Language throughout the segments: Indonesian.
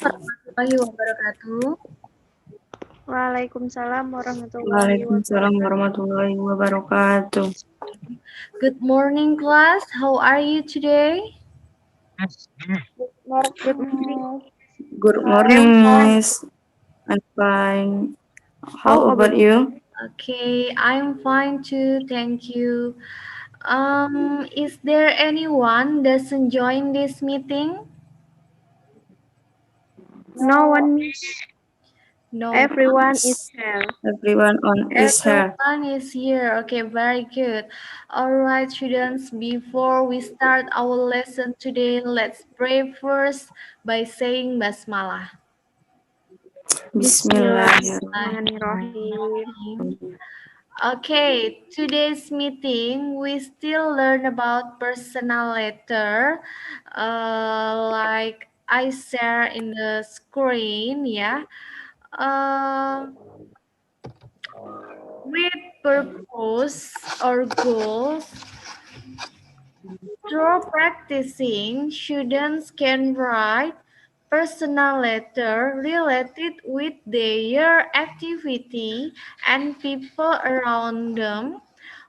warahmatullahi wabarakatuh. Waalaikumsalam warahmatullahi Waalaikumsalam wabarakatuh. warahmatullahi wabarakatuh. Good morning, class. How are you today? Good morning. Good I'm morning, fine. Miss. I'm fine. How How about you? Okay, I'm fine too. Thank you. Is there anyone doesn't join this meeting? No one miss. No Everyone is here. Everyone on is here. Everyone is here. Okay, very good. All right, students, before we start our lesson today, let's pray first by saying basmalah. Bismillahirrahmanirrahim. Okay, today's meeting we still learn about personal letter, like I share in the screen, yeah. With purpose or goals. Through practicing, students can write personal letter related with their activity and people around them,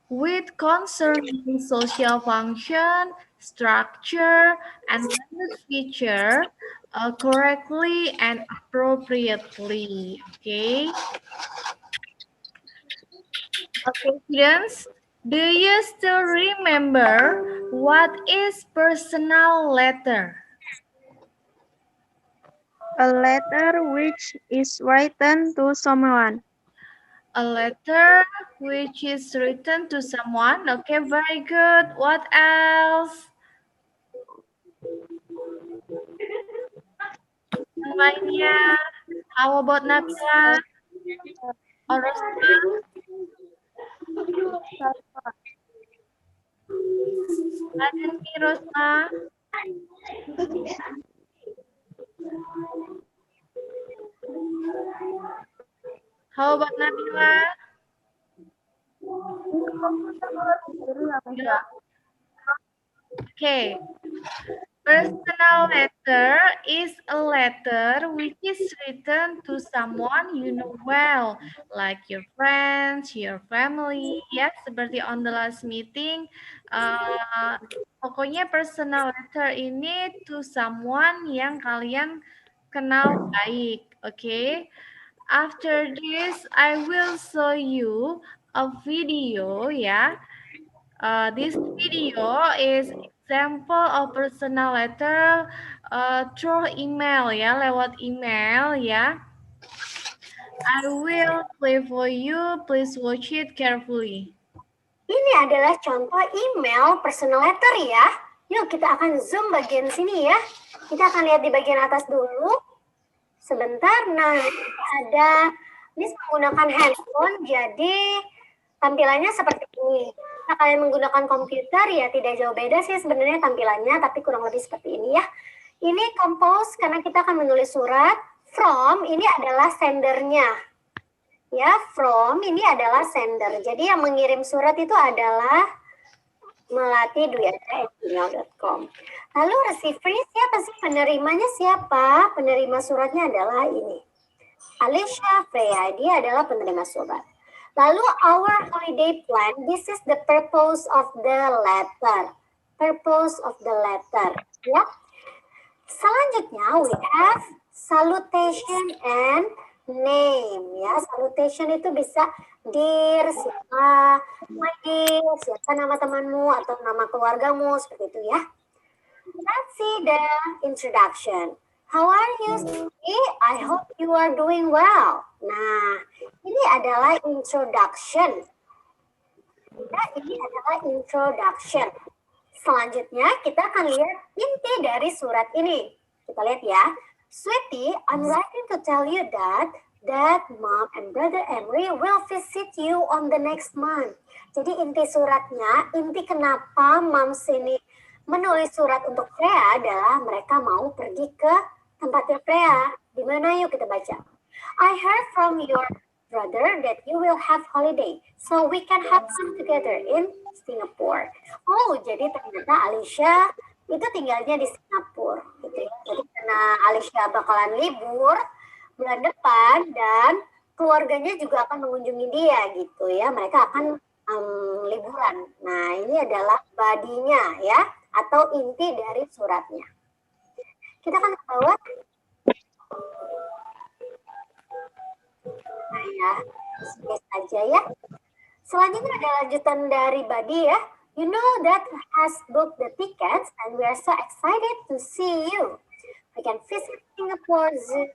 with concerning social function, structure, and language feature correctly and appropriately. Okay, students. Do you still remember what is personal letter? A letter which is written to someone. A letter which is written to someone. Okay, very good. What else? Yang lainnya. How about Nabila or Rosma? Ada nih Rosma. How about Nabila? Okay. Personal letter is a letter which is written to someone you know well, like your friends, your family. Ya, seperti on the last meeting. Pokoknya personal letter ini to someone yang kalian kenal baik. Okay. After this, I will show you a video, ya. This video is example of personal letter through email ya, lewat email ya. I will play for you. Please watch it carefully. Ini adalah contoh email personal letter ya. Yuk kita akan zoom bagian sini ya. Kita akan lihat di bagian atas dulu. Sebentar, nah ada, ini menggunakan handphone, jadi tampilannya seperti ini. Nah, kalian menggunakan komputer ya tidak jauh beda sih sebenarnya tampilannya, tapi kurang lebih seperti ini ya. Ini compose karena kita akan menulis surat. From ini adalah sendernya. Ya, from ini adalah sender. Jadi yang mengirim surat itu adalah melati@gmail.com. Lalu receiver-nya siapa sih? Penerimanya siapa? Penerima suratnya adalah ini. Alicia Freya, dia adalah penerima surat. Lalu our holiday plan, this is the purpose of the letter. Purpose of the letter. Ya. Selanjutnya we have salutation and name. Ya, salutation itu bisa dear, siapa, my dear, siapa nama temanmu atau nama keluargamu, seperti itu ya. Let's see the introduction. How are you, Siti? I hope you are doing well. Nah, ini adalah introduction. Ya, ini adalah introduction. Selanjutnya kita akan lihat inti dari surat ini. Kita lihat ya. Sweetie, I'm writing to tell you that Dad, Mom, and Brother Emery will visit you on the next month. Jadi inti suratnya, inti kenapa Mom sini menulis surat untuk Freya adalah mereka mau pergi ke tempatnya Freya. Di mana yuk kita baca. I heard from your brother that you will have holiday, so we can have fun together in Singapore. Oh, jadi ternyata Alicia itu tinggalnya di Singapura. Gitu ya. Jadi karena karena Alicia bakalan libur bulan depan dan keluarganya juga akan mengunjungi dia gitu ya. Mereka akan liburan. Nah, ini adalah bodinya ya, atau inti dari suratnya. Kita akan ke bawah. Nah ya, disini saja ya. Selanjutnya ada lanjutan dari body ya. You know that has booked the tickets and we are so excited to see you. We can visit Singapore Zoo,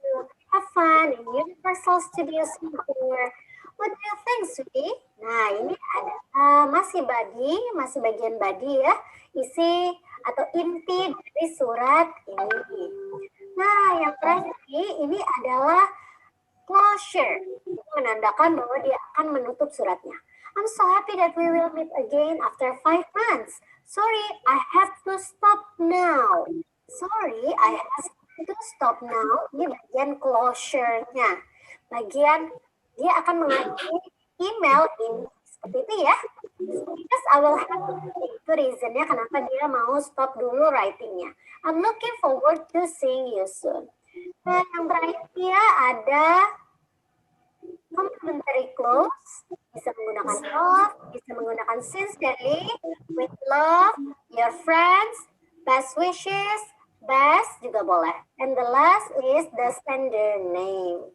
have fun in Universal Studios Singapore. What do you think, sweetie? Nah, ini ada masih bagian body ya. Isi atau inti dari surat ini. Nah, yang terakhir ini adalah closure. Ini menandakan bahwa dia akan menutup suratnya. I'm so happy that we will meet again after 5 months. Sorry, I have to stop now. Sorry, I have to stop now. Ini bagian closure-nya. Bagian dia akan mengakhiri email ini seperti itu ya. Because I will have to itu reasonnya kenapa dia mau stop dulu writing-nya. I'm looking forward to seeing you soon. Nah, yang terakhir ya ada complimentary close, bisa menggunakan love, bisa menggunakan sincerely, with love, your friends, best wishes, best juga boleh. And the last is the sender name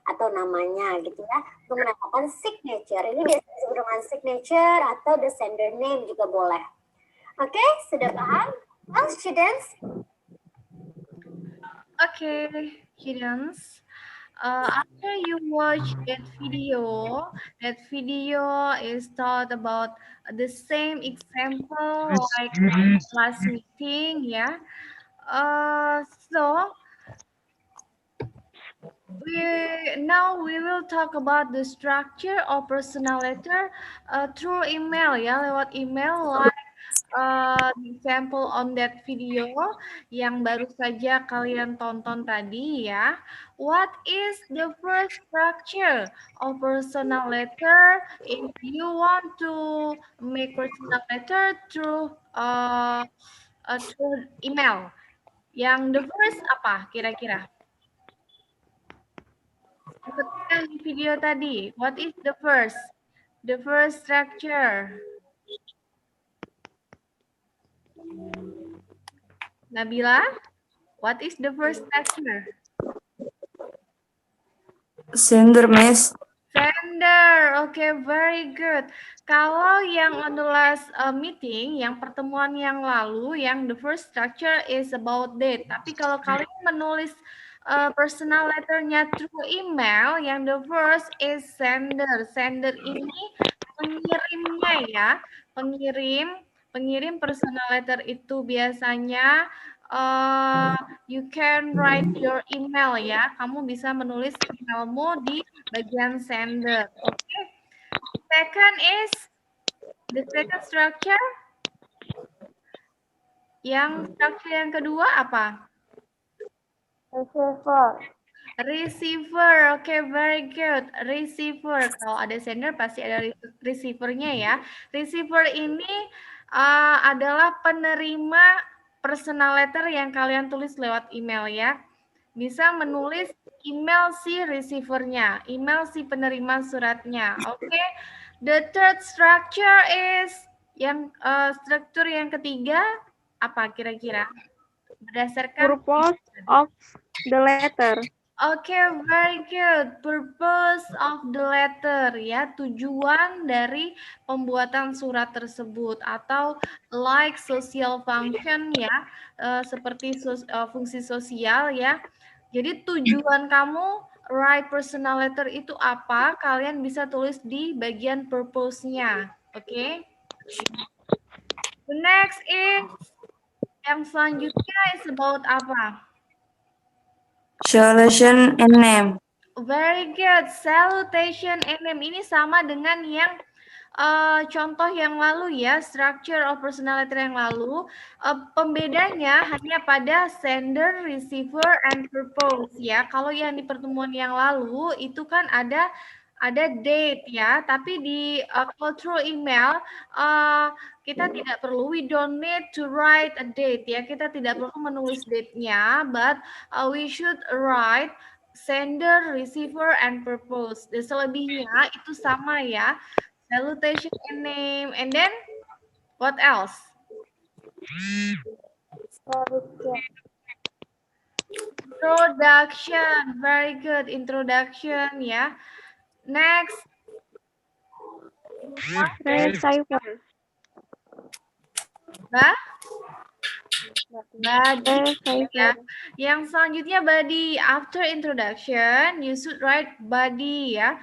atau namanya gitu ya. Untuk menambahkan signature, ini biasanya disebut dengan signature atau the sender name juga boleh. Oke, sudah paham? Well, students. Okay, students. After you watch that video is taught about the same example like last meeting, yeah. So we will talk about the structure of personal letter through email, ya, lewat email like example on that video yang baru saja kalian tonton tadi ya. What is the first structure of personal letter? If you want to make personal letter through email, yang the first apa kira-kira? Seperti di video tadi, what is the first? The first structure. Nabila, what is the first structure? Sender, Miss. Sender, okay, very good. Kalau yang on the last meeting, yang pertemuan yang lalu, yang the first structure is about date. Tapi kalau kalian menulis personal letternya through email, yang the first is sender. Sender ini pengirimnya ya, pengirim personal letter itu biasanya you can write your email ya. Kamu bisa menulis emailmu di bagian sender. Oke. Okay. Second is the second structure. Yang structure yang kedua apa? Receiver, oke, okay, very good. Receiver, kalau ada sender pasti ada receivernya ya. Receiver ini adalah penerima personal letter yang kalian tulis lewat email ya. Bisa menulis email si receivernya, email si penerima suratnya. Oke, okay. The third structure is yang struktur yang ketiga apa kira-kira? Berdasarkan purpose of the letter. Okay, very good. Purpose of the letter ya, tujuan dari pembuatan surat tersebut atau like social function ya, seperti fungsi sosial ya. Jadi tujuan kamu write personal letter itu apa? Kalian bisa tulis di bagian purpose-nya. Oke. Okay? The next is yang selanjutnya is about apa? Salutation and name. Very good. Salutation and name ini sama dengan yang contoh yang lalu ya, structure of personal letter yang lalu. Pembedanya hanya pada sender, receiver, and purpose ya. Kalau yang di pertemuan yang lalu itu kan ada ada date ya, tapi di kalau through email kita tidak perlu, we don't need to write a date ya, kita tidak perlu menulis date-nya, but we should write sender, receiver, and purpose. Dan selebihnya itu sama ya, salutation and name, and then what else? Introduction, very good, introduction ya. Next, Receiver. body ya. Receiver. Yang selanjutnya body. After introduction, you should write body ya.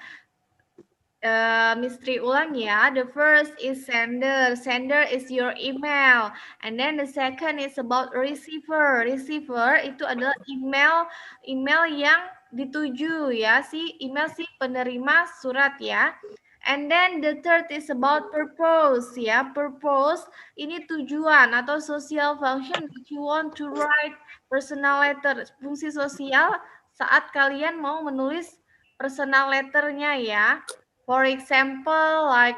Misteri ulang ya. The first is sender. Sender is your email. And then the second is about receiver. Receiver itu adalah email yang dituju ya, email si penerima surat ya. And then the third is about purpose ya. Purpose ini tujuan atau social function that you want to write personal letter. Fungsi sosial saat kalian mau menulis personal letternya ya. For example, like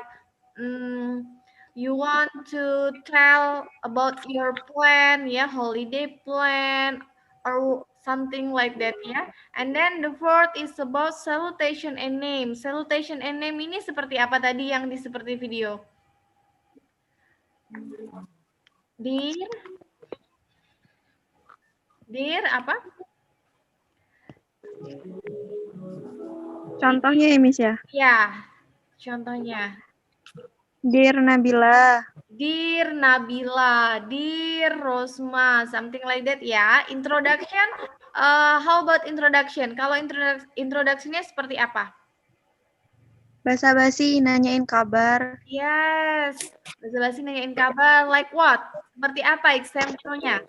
you want to tell about your plan ya, holiday plan or something like that ya. And then the fourth is about salutation and name. Salutation and name ini seperti apa tadi yang seperti video? Dear apa? Contohnya ya, Miss ya. Ya, contohnya. Dear Nabila. Dear Nabila, Dear Rosma, something like that ya. Introduction, how about introduction? Kalau introduction-nya seperti apa? Basa-basi nanyain kabar. Yes, basa-basi nanyain kabar. Like what? Seperti apa example-nya?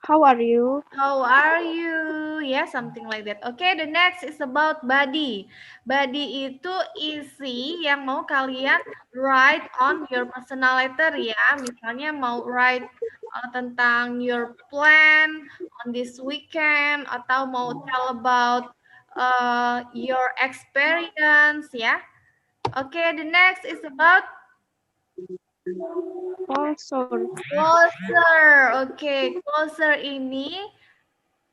How are you? How are you? Yeah, something like that. Okay, the next is about body. Body itu isi yang mau kalian write on your personal letter ya. Misalnya mau write tentang your plan on this weekend atau mau tell about your experience ya. Okay, the next is about Closer. closer. Okay, closer ini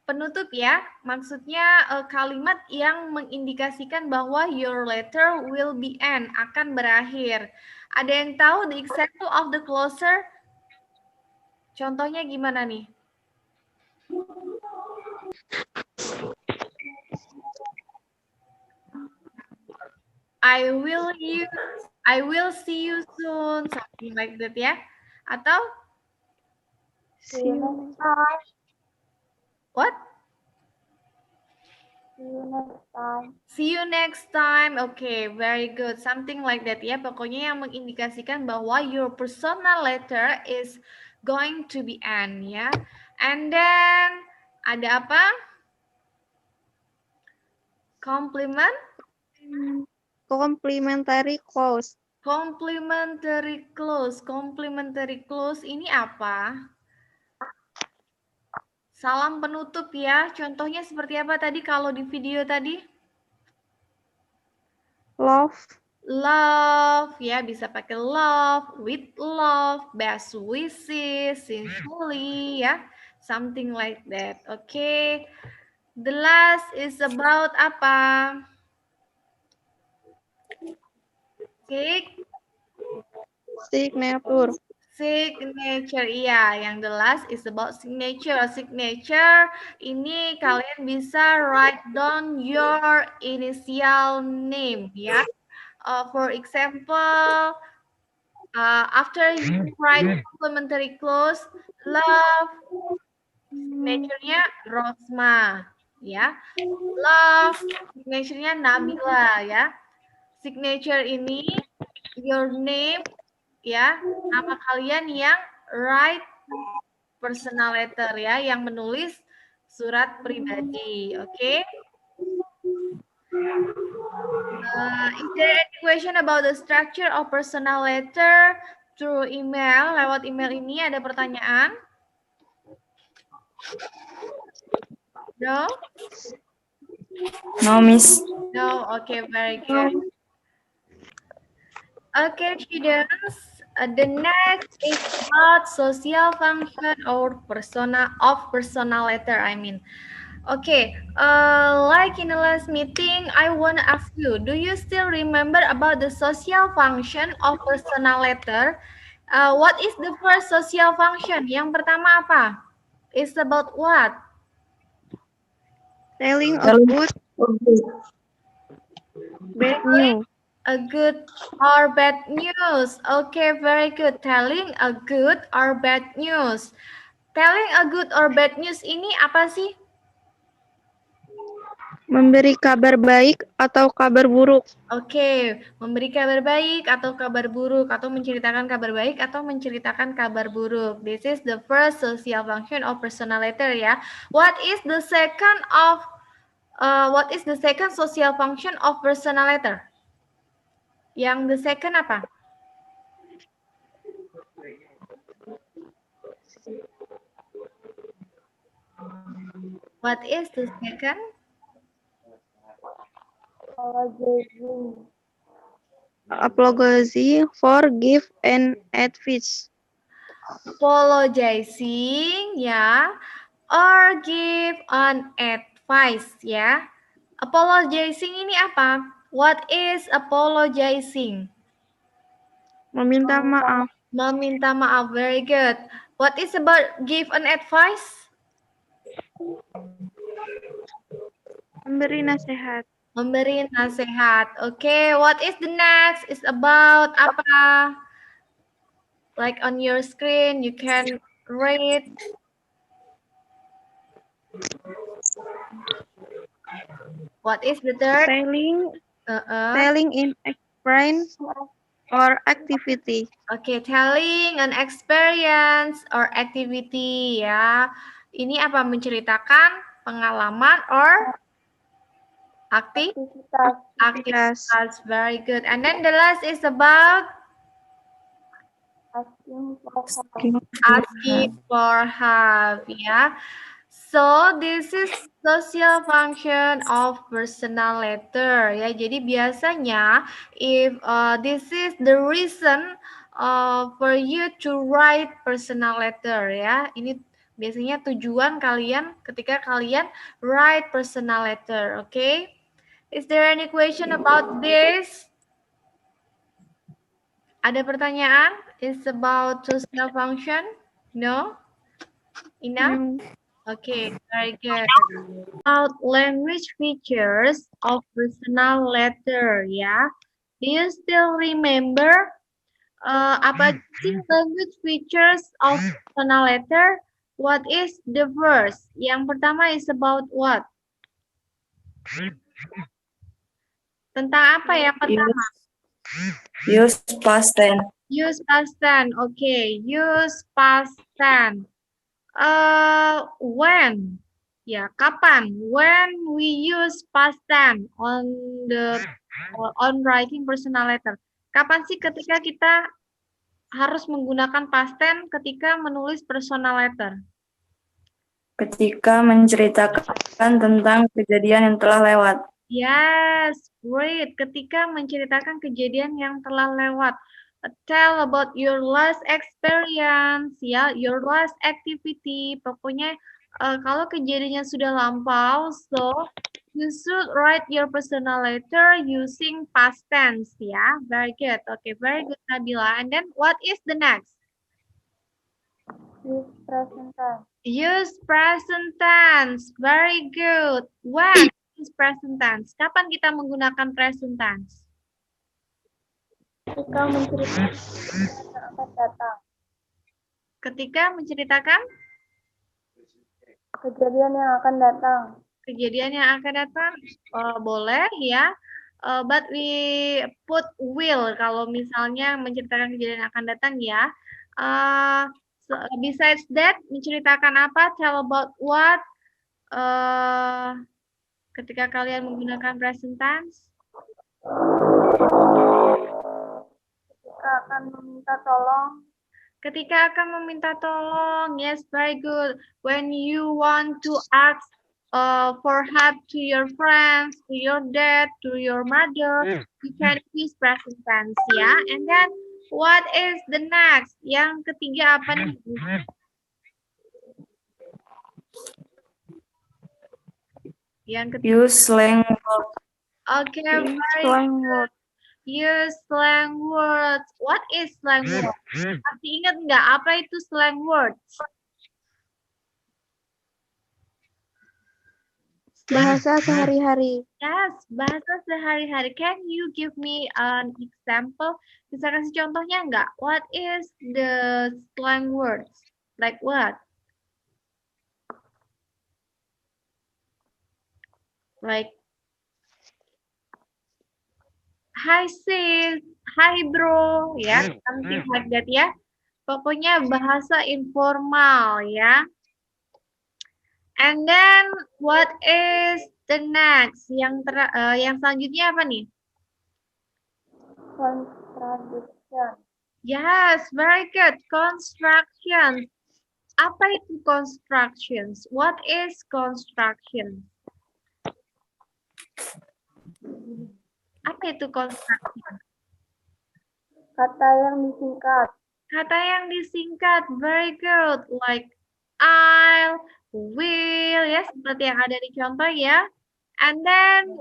penutup ya, maksudnya kalimat yang mengindikasikan bahwa your letter will be end, akan berakhir. Ada yang tahu the example of the closer? Contohnya gimana nih? I will see you soon, something like that ya. Atau See you next time. What? See you next time. Okay, very good. Something like that ya. Pokoknya yang mengindikasikan bahwa your personal letter is going to be end ya. And then ada apa? Compliment? Complimentary clause. Complimentary clause. Complimentary clause ini apa? Salam penutup ya. Contohnya seperti apa tadi kalau di video tadi? Love. Love ya, bisa pakai love, with love, best wishes, sincerely ya. Something like that. Okay. The last is about apa? Signature. Signature, iya. Yang the last is about signature. Signature, ini kalian bisa write down your initial name, ya. For example, after you write complementary clause, love, signature-nya Rosma, ya. Love, signature-nya Nabila, ya. Signature ini, your name, ya, nama kalian yang write personal letter ya, yang menulis surat pribadi, oke? Is there any question about the structure of personal letter through email? Lewat email ini ada pertanyaan? No? No, Miss. No, okay, very good. Okay, students. The next is about social function or personal letter. I mean, okay. Like in the last meeting, I want to ask you: do you still remember about the social function of personal letter? What is the first social function? Yang pertama apa? It's about what? Telling a Telling good, bad Telling news. a good or bad news. Okay, very good. Telling a good or bad news. Telling a good or bad news ini apa sih? Memberi kabar baik atau kabar buruk. Oke, memberi kabar baik atau kabar buruk, atau menceritakan kabar baik atau menceritakan kabar buruk. This is the first social function of personal letter ya. What is the second social function of personal letter? Yang the second apa? What is the second? Apology, forgive, and advice. Apologizing ya, or give an advice ya. Apologizing ini apa? What is apologizing? Meminta maaf. Meminta maaf. Very good. What is about give an advice? Memberi nasihat. Memberi nasihat. Okay, what is the next? It's about apa? Like on your screen, you can read. What is the third? Telling in experience or activity. Okay, telling an experience or activity ya. Ini apa? Menceritakan pengalaman or aktivitas. Very good. And then the last is about asking for help ya. So this is social function of personal letter ya. Jadi biasanya if this is the reason for you to write personal letter ya. Ini biasanya tujuan kalian ketika kalian write personal letter, okay? Is there any question about this? Ada pertanyaan? It's about social function? No? Enough? Okay, very good. About language features of personal letter, ya. Do you still remember apa sih language features of personal letter? What is the first? Yang pertama is about what? Tentang apa yang pertama? Use past tense. Use past tense. Okay, use past tense. When? Ya, kapan? When we use past tense on writing personal letter. Kapan sih ketika kita harus menggunakan past tense ketika menulis personal letter? Ketika menceritakan tentang kejadian yang telah lewat. Yes, great. Ketika menceritakan kejadian yang telah lewat. Tell about your last experience, ya, your last activity. Pokoknya kalau kejadiannya sudah lampau, so you should write your personal letter using past tense, ya. Very good. Okay, very good, Nabila. And then what is the next? Use present tense. Use present tense. Very good. When use present tense? Kapan kita menggunakan present tense? Ketika menceritakan yang akan datang. Ketika menceritakan Kejadian yang akan datang. kejadian yang akan datang, boleh ya. But we put will kalau misalnya menceritakan kejadian yang akan datang ya. So, besides that, menceritakan apa? Tell about what? Ketika kalian menggunakan present tense. Ketika akan meminta tolong. Ketika akan meminta tolong, yes, very good. When you want to ask for help to your friends, to your dad, to your mother, you can use present tense ya. And then what is the next? Yang ketiga apa nih? Yang ketiga. Use slang word. Okay, very Slang good. word. Use slang words. What is slang word? Masih ingat nggak apa itu slang words? Bahasa sehari-hari. Yes, bahasa sehari-hari. Can you give me an example? Bisa kasih contohnya nggak? What is the slang words? Like what? Like, hi sis, hi bro, ya, something like that ya. Pokoknya bahasa informal ya. And then what is the next? Yang selanjutnya apa nih? Contradiction. Yes, very good. Construction. Apa itu constructions? What is construction? Apa itu construction? Kata yang disingkat. Kata yang disingkat. Very good. Like I'll, will, ya, seperti yang ada di contoh ya. And then,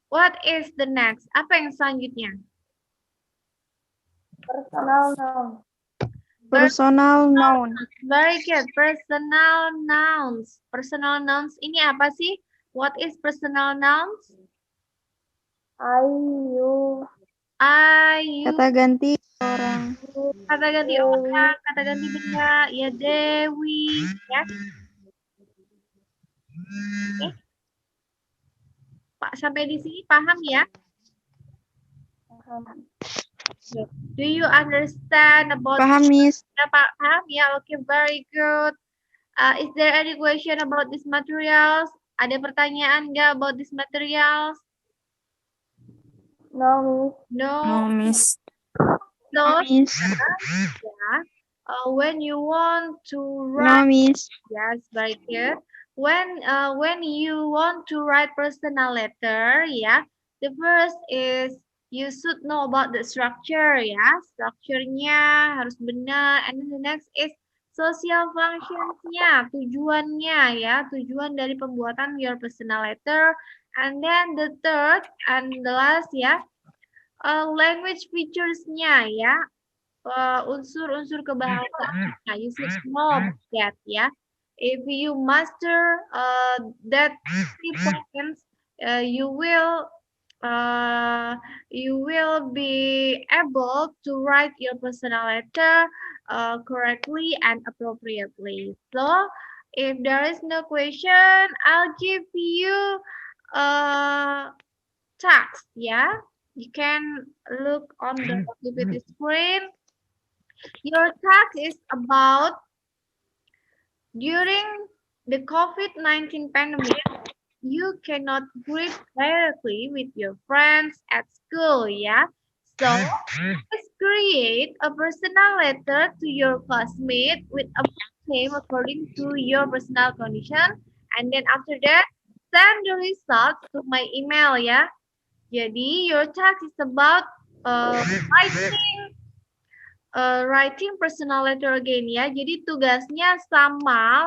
what is the next? Apa yang selanjutnya? Personal noun. Personal noun. Very good. Personal nouns. Personal nouns ini apa sih? What is personal nouns? I, you. You. Kata ganti orang. Kata ganti orang, kata ganti benda, ya Dewi, ya. Oke. Pak, sampai di sini paham ya? Do you understand about Paham, Miss. Paham ya? Okay, very good. Is there any question about these materials? Ada pertanyaan nggak about these materials? No, No, Miss. No. Miss. Yeah. When you want to No, write, Miss. yes, very good. When you want to write personal letter, yeah, the first is you should know about the structure, ya. Strukturnya harus benar. And then the next is social functions-nya, tujuannya, ya, tujuan dari pembuatan your personal letter. And then the third and the last, ya, language features-nya, ya, unsur-unsur kebahasaan. You should know that, ya. If you master that 3 points, you will be able to write your personal letter correctly and appropriately. So, if there is no question, I'll give you text, yeah? You can look on the PPT screen. Your task is about during the COVID-19 pandemic, you cannot greet directly with your friends at school, yeah? So, let's create a personal letter to your classmate with a name according to your personal condition. And then after that, send the results to my email, ya. Jadi, your task is about writing personal letter again ya. Jadi tugasnya sama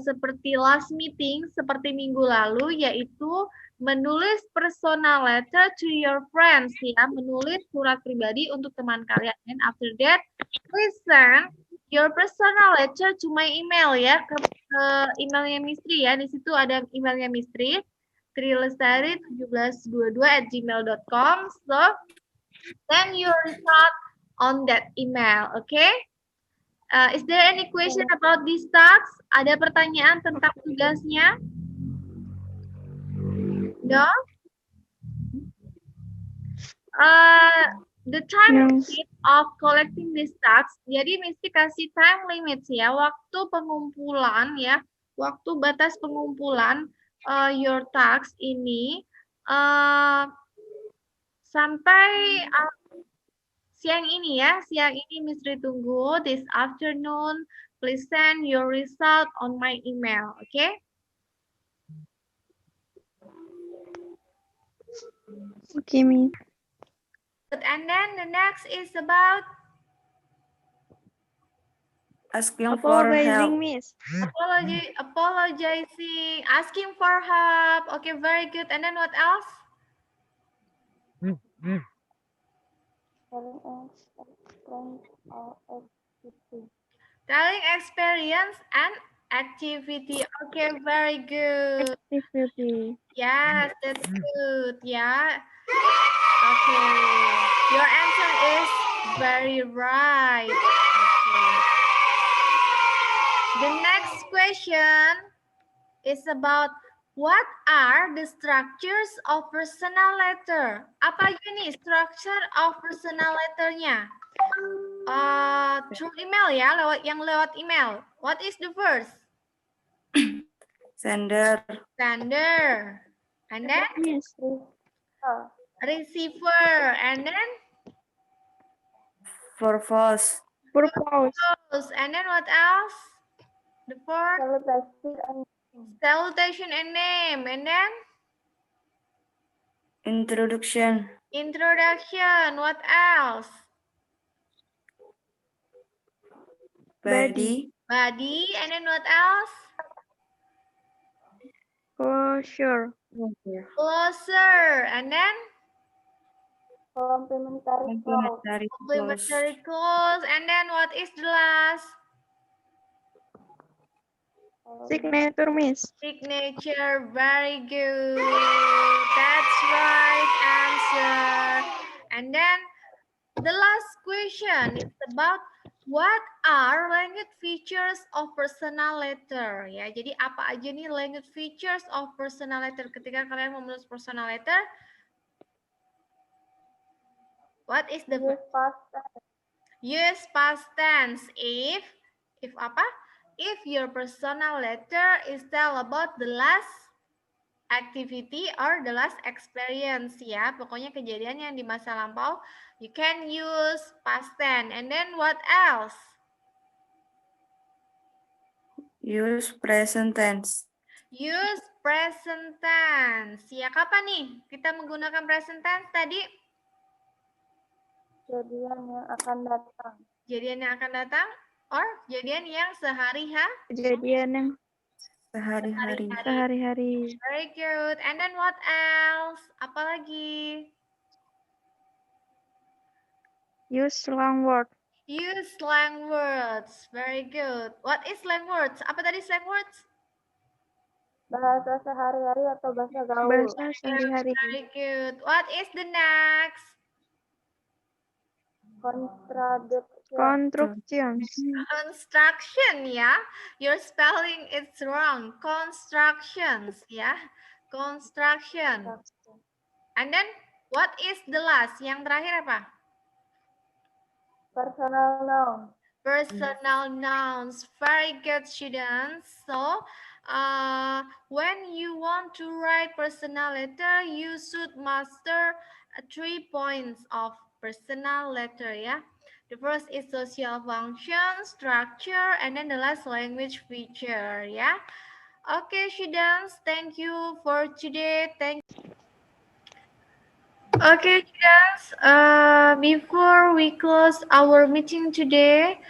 seperti last meeting, seperti minggu lalu, yaitu menulis personal letter to your friends ya, menulis surat pribadi untuk teman kalian. And after that, please send your personal letter to my email ya, ke emailnya Mistri ya. Di situ ada emailnya Mistri, trilestari1722@gmail.com. So, send your result on that email, okay? Is there any question about this task? Ada pertanyaan tentang tugasnya? No? The time limit of collecting this task, jadi mesti kasih time limit ya, waktu pengumpulan ya, waktu batas pengumpulan your task ini sampai siang ini ya, siang ini Mistri tunggu. This afternoon, please send your result on my email, okay? Okay, Miss. And then the next is about Asking for Apologizing, help. Miss. apologizing, asking for help. Okay, very good. And then what else? Telling experience and activity. Okay, very good. Activity. Yes, that's good. Yeah. Okay. Your answer is very right. Okay. The next question is about what are the structures of personal letter? Apa aja nih structure of personal letternya? Through email ya, lewat email. What is the first? Sender. Sender. And then Miss. receiver. And then Purpose. Purpose. purpose. And then what else? The fourth. Salutation and name. And then Introduction. introduction. What else? Body. Body. And then what else? Closure. Closer. And then Complementary clause. complementary clause. And then what is the last? Signature, Miss. Signature. Very good. That's right answer. And then the last question is about what are language features of personal letter? Ya, jadi apa aja nih language features of personal letter ketika kalian mau menulis personal letter? What is the use past tense if apa? If your personal letter is tell about the last activity or the last experience ya. Pokoknya kejadian yang di masa lampau, you can use past tense. And then what else? Use present tense. Use present tense. Ya, kapan nih kita menggunakan present tense tadi? Kejadian yang akan datang. Kejadian yang akan datang or kejadian yang Kejadian yang Sehari-hari. sehari-hari. Very good. And then what else? Apalagi? Use slang word. Use slang words. Very good. What is slang words? Apa tadi slang words? Bahasa sehari-hari atau bahasa gaul. Bahasa sehari-hari. Very good. What is the next? Constructions. Construction ya. Your spelling is wrong. Constructions ya. Construction. And then what is the last? Yang terakhir apa? Personal noun. Personal nouns. Very good, students. So, when you want to write personal letter, you should master 3 points of personal letter, ya. The first is social function, structure, and then the last language feature, ya. Okay, students, thank you for today. Okay, students, before we close our meeting today,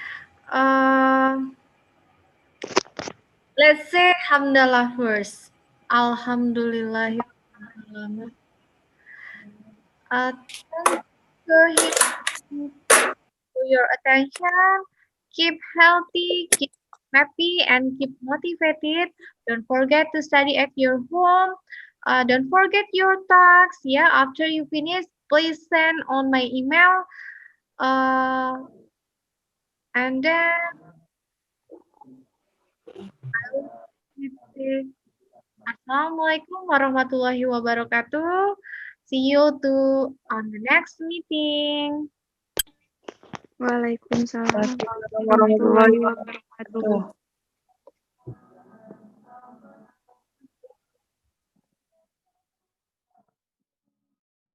let's say Hamdalah first. Alhamdulillah. Thank you for your attention. Keep healthy, keep happy, and keep motivated. Don't forget to study at your home. Don't forget your tasks. Yeah, after you finish, please send on my email. And then Assalamualaikum warahmatullahi wabarakatuh. See you on the next meeting. Waalaikumsalam warahmatullahi wabarakatuh.